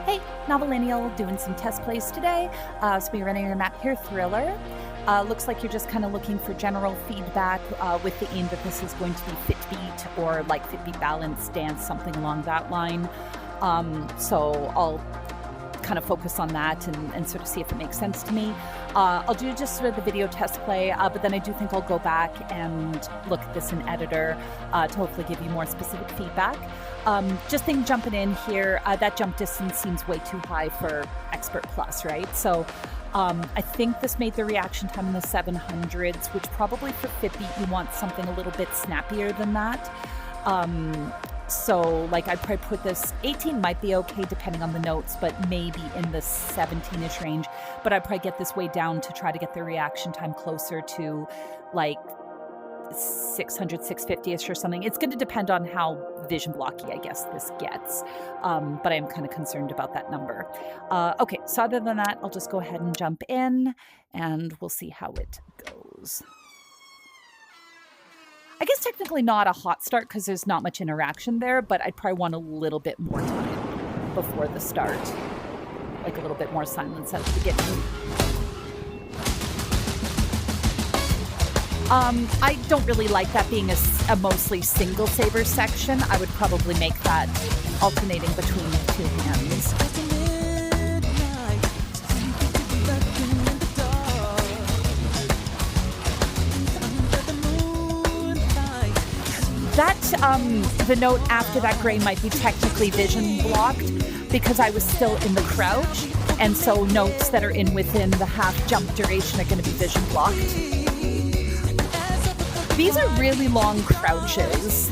Hey, Novellineal, doing some test plays today. So we're running a map here, Thriller. Looks like you're just kind of looking for general feedback with the aim that this is going to be fit beat or like fit beat balance dance, something along that line. So I'll kind of focus on that and sort of see if it makes sense to me. I'll do just sort of the video test play, but then I do think I'll go back and look at this in editor to hopefully give you more specific feedback. Just think jumping in here, that jump distance seems way too high for Expert Plus, right? So I think this made the reaction time in the 700s, which probably for Fitbeat you want something a little bit snappier than that. So like I'd probably put this, 18 might be okay depending on the notes, but maybe in the 17-ish range. But I'd probably get this way down to try to get the reaction time closer to like 600, 650-ish or something. It's going to depend on how vision blocky, I guess, this gets. But I'm kind of concerned about that number. Okay, so other than that, I'll just go ahead and jump in and we'll see how it goes. I guess technically not a hot start because there's not much interaction there, but I'd probably want a little bit more time before the start. Like a little bit more silence at the beginning. I don't really like that being a mostly single Saber section. I would probably make that alternating between the two hands. That, the note after that gray might be technically vision blocked because I was still in the crouch, and so notes that are within the half jump duration are going to be vision blocked. These are really long crouches.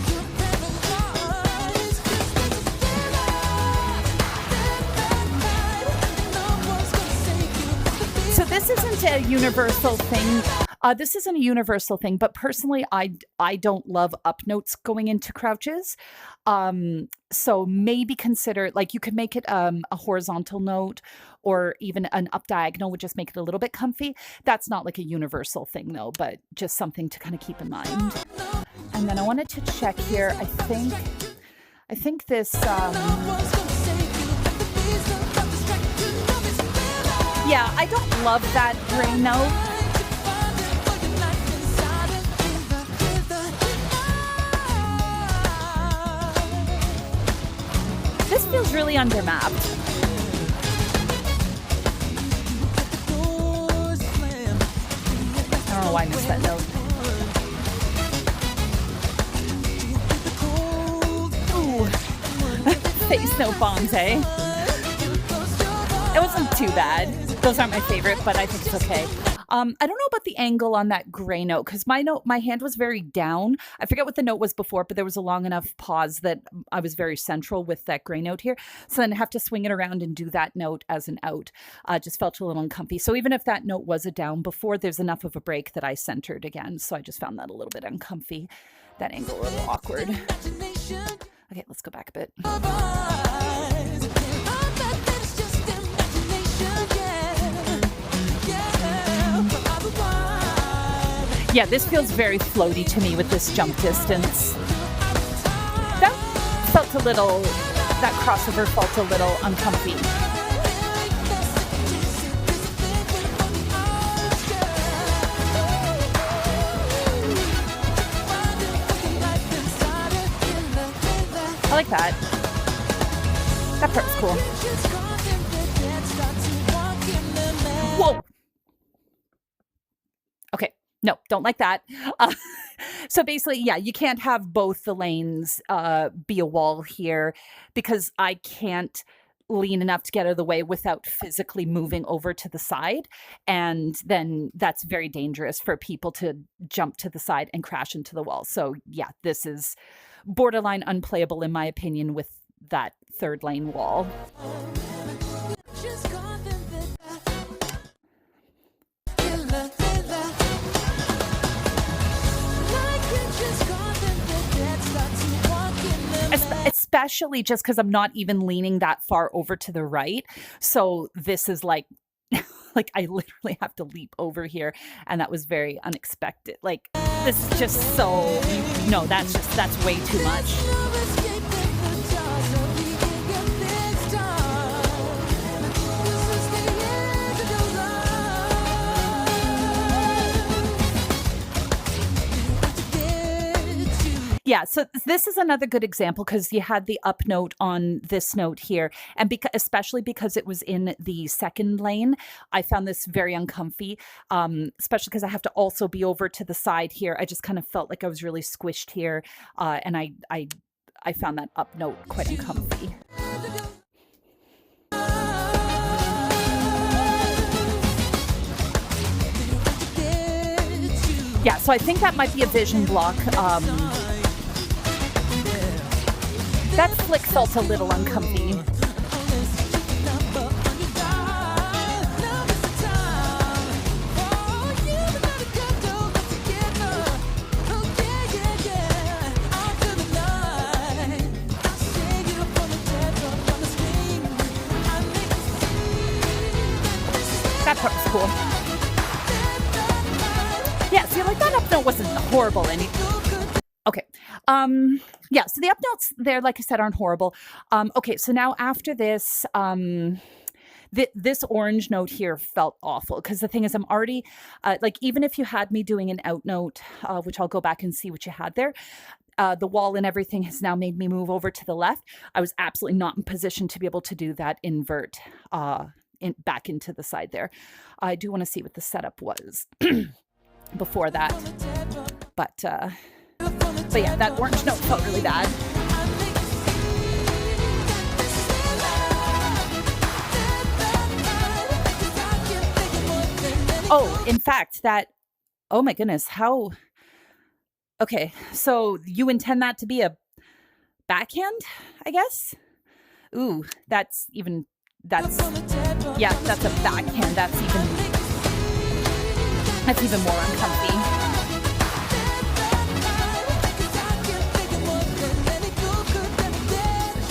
So this isn't a universal thing. This isn't a universal thing, but personally, I don't love up notes going into crouches. So maybe consider, like you could make it a horizontal note or even an up diagonal would just make it a little bit comfy. That's not like a universal thing though, but just something to kind of keep in mind. And then I wanted to check here. I think this, yeah, I don't love that gray note. This feels really undermapped. I don't know why I missed that note. Ooh. Face note bombs, eh? It wasn't too bad. Those aren't my favorite, but I think it's okay. I don't know about the angle on that gray note because my hand was very down. I forget what the note was before, but there was a long enough pause that I was very central with that gray note here. So then I have to swing it around and do that note as an out. Just felt a little uncomfy. So even if that note was a down before, there's enough of a break that I centered again. So I just found that a little bit uncomfy. That angle a little awkward. Okay, let's go back a bit. Yeah, this feels very floaty to me with this jump distance. That crossover felt a little uncomfy. I like that. That part's cool. Whoa! Okay. No, don't like that. So basically, yeah, you can't have both the lanes be a wall here because I can't lean enough to get out of the way without physically moving over to the side. And then that's very dangerous for people to jump to the side and crash into the wall. So yeah, this is borderline unplayable in my opinion with that third lane wall. Especially just because I'm not even leaning that far over to the right. So this is like, like I literally have to leap over here. And that was very unexpected. Like this is just so, no, that's way too much. Yeah, so this is another good example because you had the up note on this note here, and especially because it was in the second lane, I found this very uncomfy, especially because I have to also be over to the side here. I just kind of felt like I was really squished here, and I found that up note quite uncomfy. Yeah, so I think that might be a vision block. That flick felt a little uncomfy. That part was cool. Yeah, see, like that up note wasn't horrible. Okay. Yeah, so the up notes there, like I said, aren't horrible. Okay, so now after this, this orange note here felt awful because the thing is I'm already, like even if you had me doing an out note, which I'll go back and see what you had there, the wall and everything has now made me move over to the left. I was absolutely not in position to be able to do that invert back into the side there. I do want to see what the setup was before that. But yeah, that orange note felt really bad. Oh, in fact, oh my goodness, how, okay, so you intend that to be a backhand, I guess? Ooh, yeah, that's a backhand, that's even more uncomfy.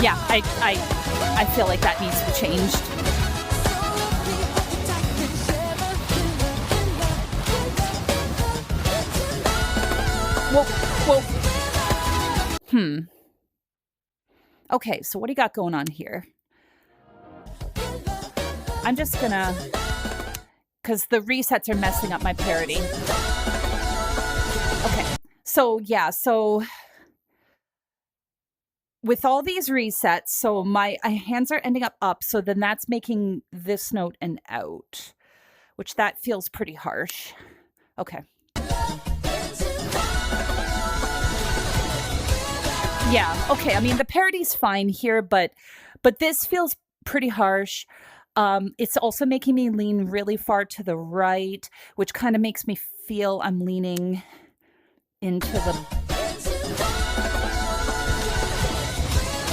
Yeah, I feel like that needs to be changed. Whoa. Okay, so what do you got going on here? I'm just gonna, because the resets are messing up my parity. Okay, so yeah, so with all these resets, so my hands are ending up, so then that's making this note an out, which that feels pretty harsh. Okay. Yeah, okay, I mean, the parity's fine here, but this feels pretty harsh. It's also making me lean really far to the right, which kind of makes me feel I'm leaning into the...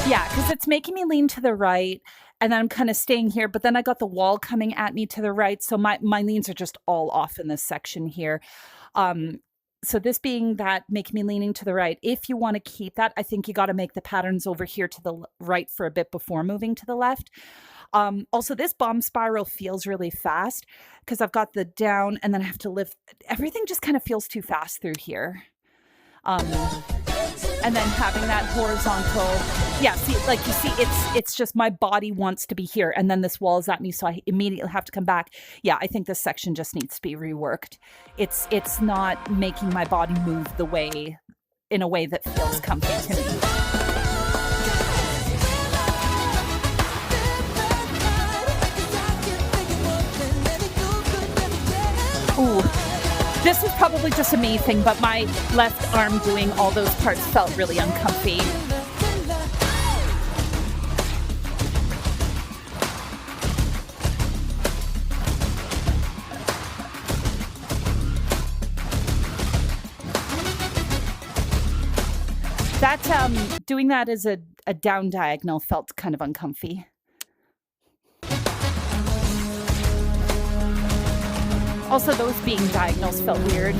Yeah, because it's making me lean to the right, and then I'm kind of staying here, but then I got the wall coming at me to the right, so my leans are just all off in this section here. So this being that, making me leaning to the right, if you want to keep that, I think you got to make the patterns over here to the right for a bit before moving to the left. Also, this bomb spiral feels really fast because I've got the down and then I have to lift. Everything just kind of feels too fast through here. And then having that horizontal, yeah, see, like you see, it's just my body wants to be here, and then this wall is at me, so I immediately have to come back. Yeah, I think this section just needs to be reworked. It's not making my body move in a way that feels comfy to me. Ooh. This is probably just a me thing, but my left arm doing all those parts felt really uncomfy. That, doing that as a down diagonal felt kind of uncomfy. Also, those being diagonals felt weird.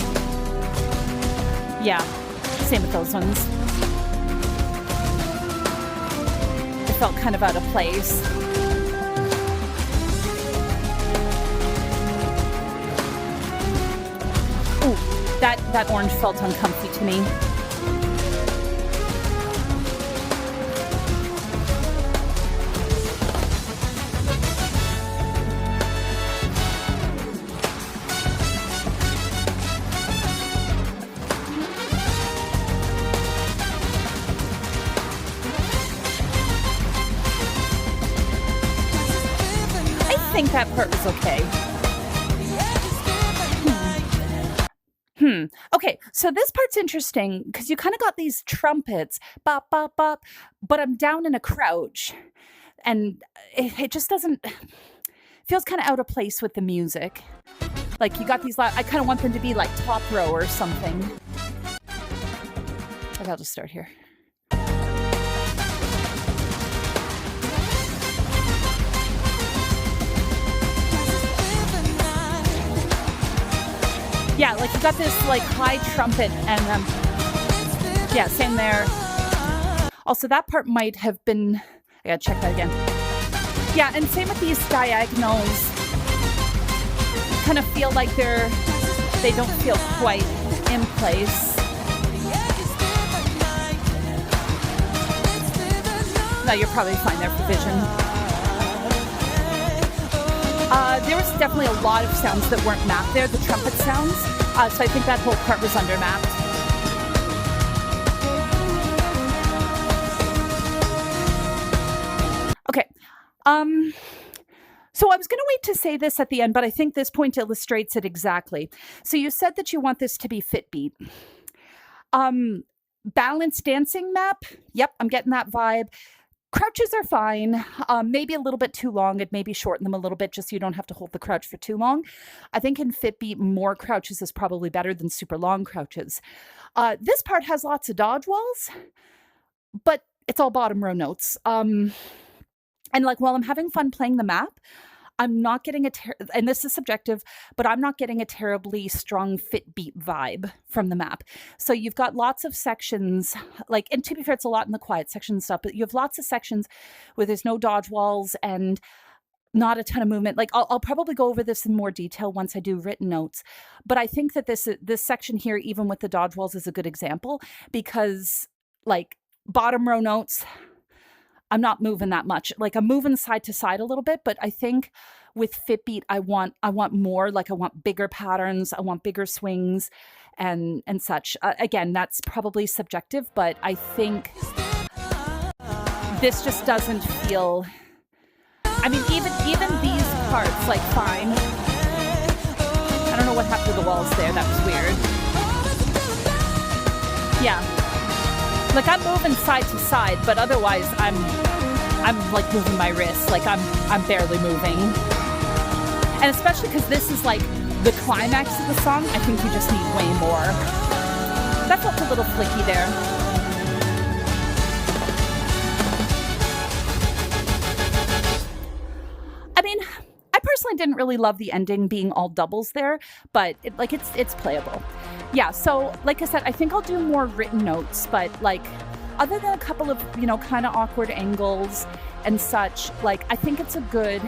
Yeah, same with those ones. It felt kind of out of place. Ooh, that orange felt uncomfy to me. think that part was okay. Okay, so this part's interesting because you kind of got these trumpets, bop, bop, bop, but I'm down in a crouch. And it just doesn't, feels kind of out of place with the music. Like you got these, I kind of want them to be like top row or something. Okay, I'll just start here. Yeah, like you got this like high trumpet and yeah, same there. Also, that part might have been, I gotta check that again. Yeah, and same with these diagonals. Kind of feel like they don't feel quite in place. No, you're probably fine there for vision. There was definitely a lot of sounds that weren't mapped there, the trumpet sounds. So I think that whole part was under mapped. Okay. So I was going to wait to say this at the end, but I think this point illustrates it exactly. So you said that you want this to be fit beat. Balanced dancing map. Yep, I'm getting that vibe. Crouches are fine. Maybe a little bit too long. I'd maybe shorten them a little bit just so you don't have to hold the crouch for too long. I think in fit beat, more crouches is probably better than super long crouches. This part has lots of dodge walls, but it's all bottom row notes. And like, while I'm having fun playing the map, I'm not getting and this is subjective, but I'm not getting a terribly strong fit beat vibe from the map. So you've got lots of sections, like, and to be fair, it's a lot in the quiet section stuff, but you have lots of sections where there's no dodge walls and not a ton of movement. Like, I'll probably go over this in more detail once I do written notes, but I think that this section here, even with the dodge walls, is a good example because, like, bottom row notes, I'm not moving that much. Like, I'm moving side to side a little bit, but I think with fit beat, I want more. Like, I want bigger patterns. I want bigger swings and such. Again, that's probably subjective, but I think this just doesn't feel. I mean, even these parts, like, fine. I don't know what happened to the walls there. That was weird. Yeah. Like, I'm moving side to side, but otherwise I'm like moving my wrists. Like, I'm barely moving. And especially because this is like the climax of the song, I think you just need way more. That felt a little flicky there. I mean, I personally didn't really love the ending being all doubles there, but it's playable. Yeah, so like I said, I think I'll do more written notes, but like, other than a couple of, kind of awkward angles and such, like, I think it's a good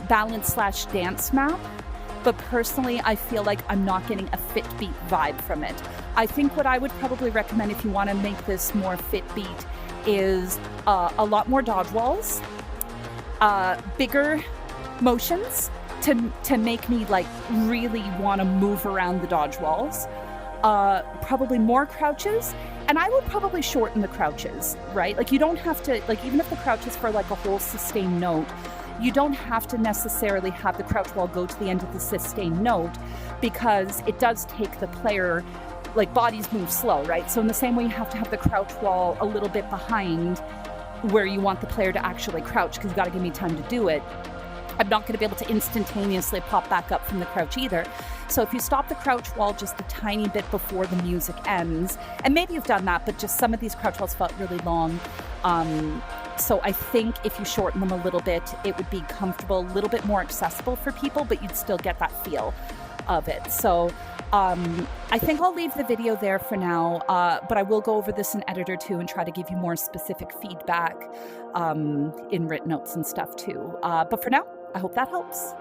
balance/dance map, but personally, I feel like I'm not getting a fit beat vibe from it. I think what I would probably recommend if you want to make this more fit beat is a lot more dodge walls, bigger motions to make me like really want to move around the dodge walls. Probably more crouches, and I would probably shorten the crouches, right? Like, you don't have to, like, even if the crouch is for like a whole sustained note, you don't have to necessarily have the crouch wall go to the end of the sustained note, because it does take the player, like, bodies move slow, right? So in the same way, you have to have the crouch wall a little bit behind where you want the player to actually crouch, because you got to give me time to do it. I'm not going to be able to instantaneously pop back up from the crouch either. So if you stop the crouch wall just a tiny bit before the music ends, and maybe you've done that, but just some of these crouch walls felt really long. So I think if you shorten them a little bit, it would be comfortable, a little bit more accessible for people, but you'd still get that feel of it. So I think I'll leave the video there for now, but I will go over this in editor too and try to give you more specific feedback in written notes and stuff too. But for now, I hope that helps.